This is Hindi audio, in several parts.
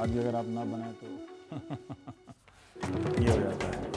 बाद भी अगर आप ना बनाए तो ये हो जाता है।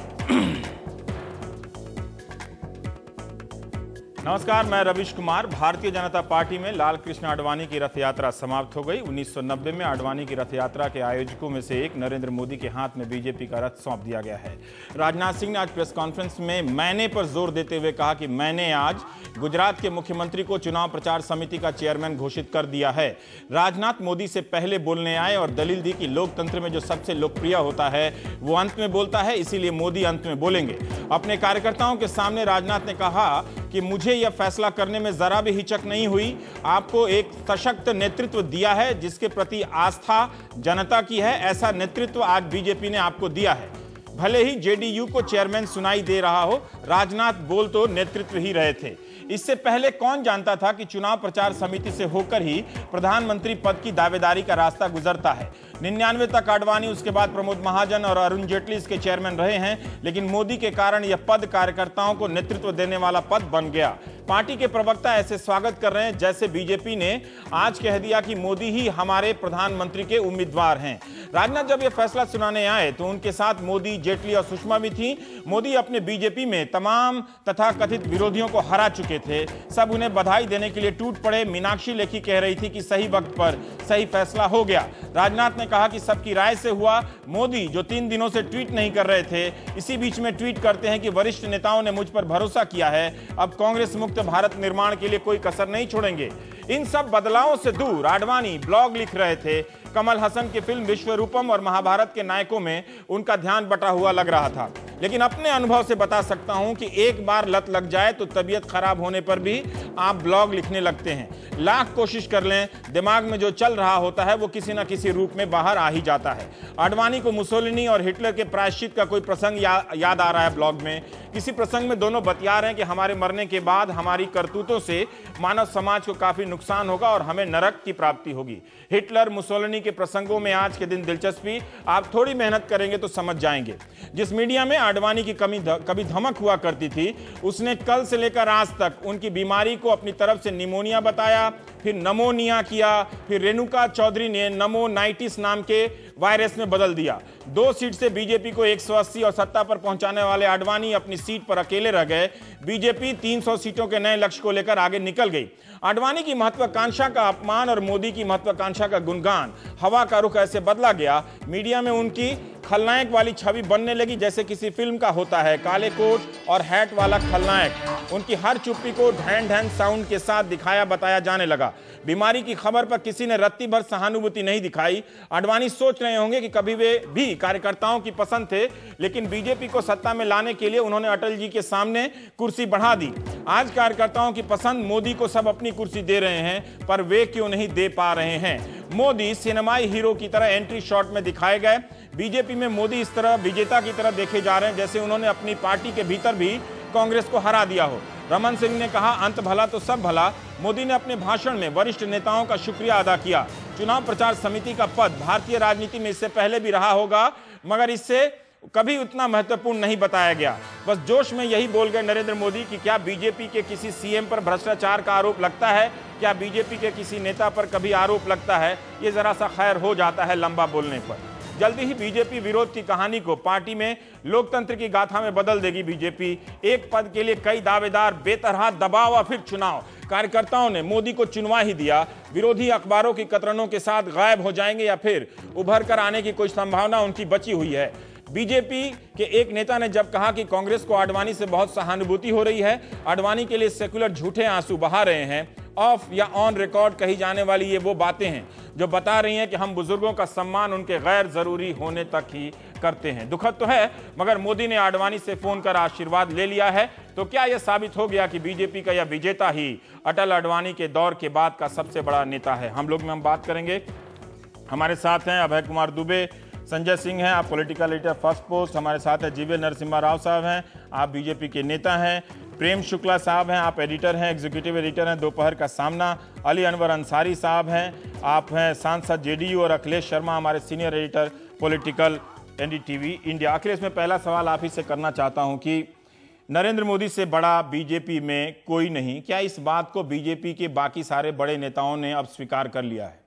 नमस्कार, मैं रविश कुमार। भारतीय जनता पार्टी में लाल कृष्ण आडवाणी की रथ यात्रा समाप्त हो गई। 1990 में आडवाणी की रथ यात्रा के आयोजकों में से एक नरेंद्र मोदी के हाथ में बीजेपी का रथ सौंप दिया गया है। राजनाथ सिंह ने आज प्रेस कॉन्फ्रेंस में मैंने पर जोर देते हुए कहा कि मैंने आज गुजरात के मुख्यमंत्री को चुनाव प्रचार समिति का चेयरमैन घोषित कर दिया है। राजनाथ मोदी से पहले बोलने आए और दलील दी कि लोकतंत्र में जो सबसे लोकप्रिय होता है वो अंत में बोलता है, इसीलिए मोदी अंत में बोलेंगे। अपने कार्यकर्ताओं के सामने राजनाथ ने कहा कि मुझे यह फैसला करने में जरा भी हिचक नहीं हुई। आपको एक सशक्त नेतृत्व दिया है जिसके प्रति आस्था जनता की है। ऐसा नेतृत्व आज बीजेपी ने आपको दिया है। भले ही जेडीयू को चेयरमैन सुनाई दे रहा हो, राजनाथ बोल तो नेतृत्व ही रहे थे। इससे पहले कौन जानता था कि चुनाव प्रचार समिति से होकर ही प्रधानमंत्री पद की दावेदारी का रास्ता गुजरता है। 99 तक आडवाणी, उसके बाद प्रमोद महाजन और अरुण जेटली इसके चेयरमैन रहे हैं, लेकिन मोदी के कारण यह पद कार्यकर्ताओं को नेतृत्व देने वाला पद बन गया। पार्टी के प्रवक्ता ऐसे स्वागत कर रहे हैं जैसे बीजेपी ने आज कह दिया कि मोदी ही हमारे प्रधानमंत्री के उम्मीदवार हैं। राजनाथ जब यह फैसला सुनाने आए तो उनके साथ मोदी, जेटली और सुषमा भी थी। मोदी अपने बीजेपी में तमाम तथाकथित विरोधियों को हरा चुके थे। सब उन्हें बधाई देने के लिए टूट पड़े। मीनाक्षी लेखी कह रही थी कि सही वक्त पर सही फैसला हो गया। राजनाथ ने कहा कि सबकी राय से हुआ। मोदी जो 3 दिनों से ट्वीट नहीं कर रहे थे, इसी बीच में ट्वीट करते हैं कि वरिष्ठ नेताओं ने मुझ पर भरोसा किया है, अब कांग्रेस मुक्त भारत निर्माण के लिए कोई कसर नहीं छोड़ेंगे। इन सब बदलावों से दूर आडवाणी ब्लॉग लिख रहे थे। कमल हसन की फिल्म विश्वरूपम और महाभारत के नायकों में उनका ध्यान बटा हुआ लग रहा था। लेकिन अपने अनुभव से बता सकता हूं कि एक बार लत लग जाए तो तबीयत खराब होने पर भी आप ब्लॉग लिखने लगते हैं। लाख कोशिश कर लें, दिमाग में जो चल रहा होता है वो किसी ना किसी रूप में बाहर आ ही जाता है। आडवाणी को मुसोलिनी और हिटलर के प्रायश्चित का कोई प्रसंग याद आ रहा है ब्लॉग में। किसी प्रसंग में दोनों बतिया रहे हैं कि हमारे मरने के बाद हमारी करतूतों से मानव समाज को काफी नुकसान होगा और हमें नरक की प्राप्ति होगी। हिटलर, मुसोलिनी के प्रसंगों में आज के दिन दिलचस्पी, आप थोड़ी मेहनत करेंगे तो समझ जाएंगे। जिस मीडिया में आडवाणी की कभी धमक हुआ करती थी, उसने कल से लेकर आज तक उनकी बीमारी को अपनी तरफ से निमोनिया बताया, फिर नमोनिया किया, फिर रेणुका चौधरी ने नमोनाइटिस नाम के वायरस में बदल दिया। 2 सीट से बीजेपी को 180 और सत्ता पर पहुंचाने वाले आडवाणी अपनी सीट पर अकेले रह गए। बीजेपी 300 सीटों के नए लक्ष्य को लेकर आगे निकल गई। आडवाणी की महत्वाकांक्षा का अपमान और मोदी की महत्वाकांक्षा का गुणगान, हवा का रुख ऐसे बदला गया, मीडिया में उनकी खलनायक वाली छवि बनने लगी जैसे किसी फिल्म का होता है। काले कोट और हैट वाला खलनायक, उनकी हर चुप्पी को ढैन ढैन साउंड के साथ दिखाया बताया जाने लगा। बीमारी की खबर पर किसी ने रत्ती भर सहानुभूति नहीं दिखाई। आडवाणी सोच रहे होंगे कि कभी वे भी कार्यकर्ताओं की पसंद थे, लेकिन बीजेपी को सत्ता में लाने के लिए उन्होंने अटल जी के सामने कुर्सी बढ़ा दी। आज कार्यकर्ताओं की पसंद मोदी को सब अपनी कुर्सी दे रहे हैं, पर वे क्यों नहीं दे पा रहे हैं। मोदी सिनेमाई हीरो की तरह एंट्री शॉट में दिखाए गए। बीजेपी में मोदी इस तरह विजेता की तरह देखे जा रहे हैं जैसे उन्होंने अपनी पार्टी के भीतर भी कांग्रेस को हरा दिया हो। रमन सिंह ने कहा, अंत भला तो सब भला। मोदी ने अपने भाषण में वरिष्ठ नेताओं का शुक्रिया अदा किया। चुनाव प्रचार समिति का पद भारतीय राजनीति में इससे पहले भी रहा होगा, मगर इससे कभी उतना महत्वपूर्ण नहीं बताया गया। बस जोश में यही बोल गए नरेंद्र मोदी कि क्या बीजेपी के किसी सीएम पर भ्रष्टाचार का आरोप लगता है, क्या बीजेपी के किसी नेता पर कभी आरोप लगता है। ये जरा सा खैर हो जाता है लंबा बोलने पर। जल्दी ही बीजेपी विरोध की कहानी को पार्टी में लोकतंत्र की गाथा में बदल देगी। बीजेपी एक पद के लिए कई दावेदार, बेतरहा दबाव और फिर चुनाव। कार्यकर्ताओं ने मोदी को चुनवा ही दिया। विरोधी अखबारों की कतरनों के साथ गायब हो जाएंगे या फिर उभर कर आने की कोई संभावना उनकी बची हुई है। बीजेपी के एक नेता ने जब कहा कि कांग्रेस को आडवाणी से बहुत सहानुभूति हो रही है, आडवाणी के लिए सेक्युलर झूठे आंसू बहा रहे हैं, ऑफ या ऑन रिकॉर्ड कही जाने वाली ये वो बातें हैं जो बता रही हैं कि हम बुजुर्गों का सम्मान उनके गैर जरूरी होने तक ही करते हैं। दुखद तो है, मगर मोदी ने आडवाणी से फोन कर आशीर्वाद ले लिया है। तो क्या यह साबित हो गया कि बीजेपी का यह विजेता ही अटल आडवाणी के दौर के बाद का सबसे बड़ा नेता है? हम लोग में हम बात करेंगे। हमारे साथ हैं अभय कुमार दुबे, संजय सिंह हैं, आप पॉलिटिकल एडिटर फर्स्ट पोस्ट। हमारे साथ है जीवी नरसिम्हा राव साहब हैं, आप बीजेपी के नेता हैं। प्रेम शुक्ला साहब हैं, आप एडिटर हैं, एग्जीक्यूटिव एडिटर हैं दोपहर का सामना। अली अनवर अंसारी साहब हैं, आप हैं सांसद जेडीयू। और अखिलेश शर्मा हमारे senior editor political NDTV India. Akhilesh, मैं पहला सवाल आप ही से करना चाहता हूं कि नरेंद्र मोदी से बड़ा बीजेपी में कोई नहीं, क्या इस बात को बीजेपी के बाकी सारे बड़े नेताओं ने अब स्वीकार कर लिया है?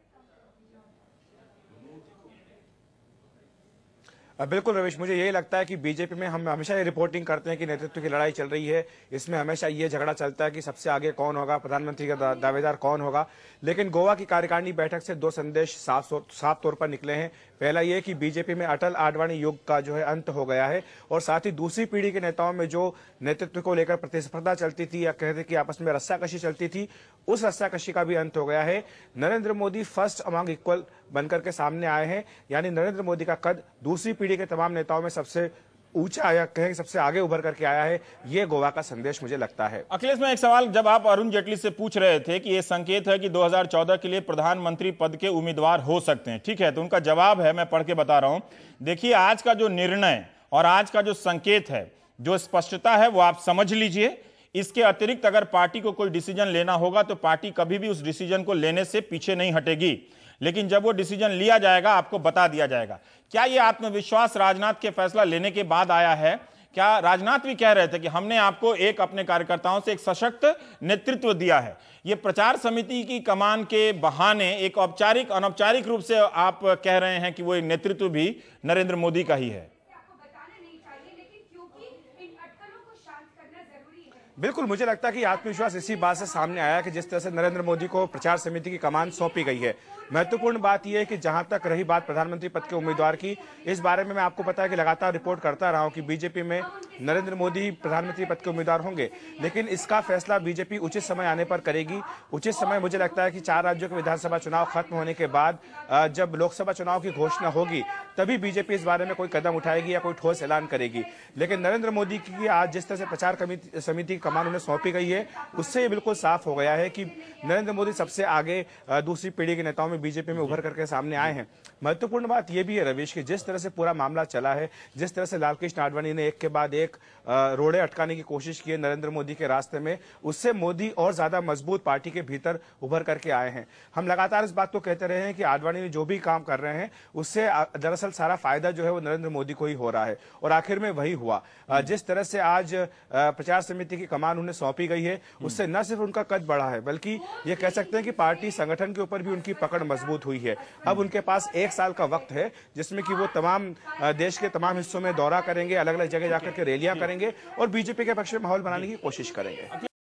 बिल्कुल रविश, मुझे यही लगता है कि बीजेपी में हम हमेशा ये रिपोर्टिंग करते हैं कि नेतृत्व की लड़ाई चल रही है। इसमें हमेशा ये झगड़ा चलता है कि सबसे आगे कौन होगा, प्रधानमंत्री का दावेदार कौन होगा। लेकिन गोवा की कार्यकारिणी बैठक से दो संदेश साफ तौर पर निकले हैं। पहला ये कि बीजेपी में अटल आडवाणी युग का जो है अंत हो गया है, और साथ ही दूसरी पीढ़ी के नेताओं में जो नेतृत्व को लेकर प्रतिस्पर्धा चलती थी या कहते कि आपस में रस्साकशी चलती थी, उस रस्साकशी का भी अंत हो गया है। Narendra Modi first among equal बनकर के सामने आए हैं, यानी नरेंद्र मोदी का कद दूसरी पीढ़ी के तमाम नेताओं में सबसे ऊंचा आया, कहें सबसे आगे उभर करके आया है। ये गोवा का संदेश मुझे लगता है। अखिलेश, में एक सवाल, जब आप अरुण जेटली से पूछ रहे थे कि ये संकेत है कि 2014 के लिए प्रधानमंत्री पद के उम्मीदवार हो सकते हैं, ठीक है, तो उनका जवाब है, मैं पढ़ के बता रहा हूं। देखिए, आज का जो निर्णय और आज का जो संकेत है, जो स्पष्टता है, वो आप समझ लीजिए। इसके अतिरिक्त अगर पार्टी को कोई डिसीजन लेना होगा तो पार्टी कभी भी उस डिसीजन को लेने से पीछे नहीं हटेगी, लेकिन जब वो डिसीजन लिया जाएगा आपको बता दिया जाएगा। क्या ये आत्मविश्वास राजनाथ के फैसला लेने के बाद आया है? क्या राजनाथ भी कह रहे थे कि हमने आपको अपने कार्यकर्ताओं से एक सशक्त नेतृत्व दिया है। ये प्रचार समिति की कमान के बहाने एक औपचारिक अनौपचारिक रूप से आप कह रहे हैं कि वो एक नेतृत्व भी नरेंद्र मोदी का ही है। बिल्कुल, मुझे लगता है कि आत्मविश्वास इसी बात से सामने आया कि जिस तरह से नरेंद्र मोदी को प्रचार समिति की कमान सौंपी गई है। महत्वपूर्ण बात यह है कि जहां तक रही बात प्रधानमंत्री पद के उम्मीदवार की, इस बारे में मैं आपको पता है कि लगातार रिपोर्ट करता रहा हूं कि बीजेपी में नरेंद्र मोदी प्रधानमंत्री पद के उम्मीदवार होंगे, लेकिन इसका फैसला बीजेपी उचित समय आने पर करेगी। उचित समय मुझे लगता है कि 4 राज्यों के विधानसभा चुनाव खत्म होने के बाद जब लोकसभा चुनाव की घोषणा होगी, तभी बीजेपी इस बारे में कोई कदम उठाएगी या कोई ठोस ऐलान करेगी। लेकिन नरेंद्र मोदी की आज जिस तरह से प्रचार समिति की कमान उन्हें सौंपी गई है, उससे ये बिल्कुल साफ हो गया है कि नरेंद्र मोदी सबसे आगे दूसरी पीढ़ी के नेताओं में बीजेपी में उभर करके सामने आए हैं। महत्वपूर्ण बात यह भी है रवीश कि जिस तरह से पूरा मामला चला है, जिस तरह से लालकृष्ण आडवाणी ने एक के बाद एक रोड़े अटकाने की कोशिश की है नरेंद्र मोदी के रास्ते में, उससे मोदी और ज्यादा मजबूत पार्टी के भीतर उभर करके आए हैं। हम लगातार इस बात को कहते रहे हैं कि आडवाणी ने जो भी काम कर रहे हैं उससे दरअसल सारा फायदा जो है वो नरेंद्र मोदी को ही हो रहा है, और आखिर में वही हुआ। जिस तरह से आज प्रचार समिति की कमान उन्हें सौंपी गई है, उससे न सिर्फ उनका कद बढ़ा है, बल्कि ये कह सकते हैं कि पार्टी संगठन के ऊपर भी उनकी पकड़ मजबूत हुई है। अब उनके पास 1 साल का वक्त है जिसमें कि वो तमाम देश के तमाम हिस्सों में दौरा करेंगे, अलग अलग जगह जाकर के रैलियां करेंगे और बीजेपी के पक्ष में माहौल बनाने की कोशिश करेंगे।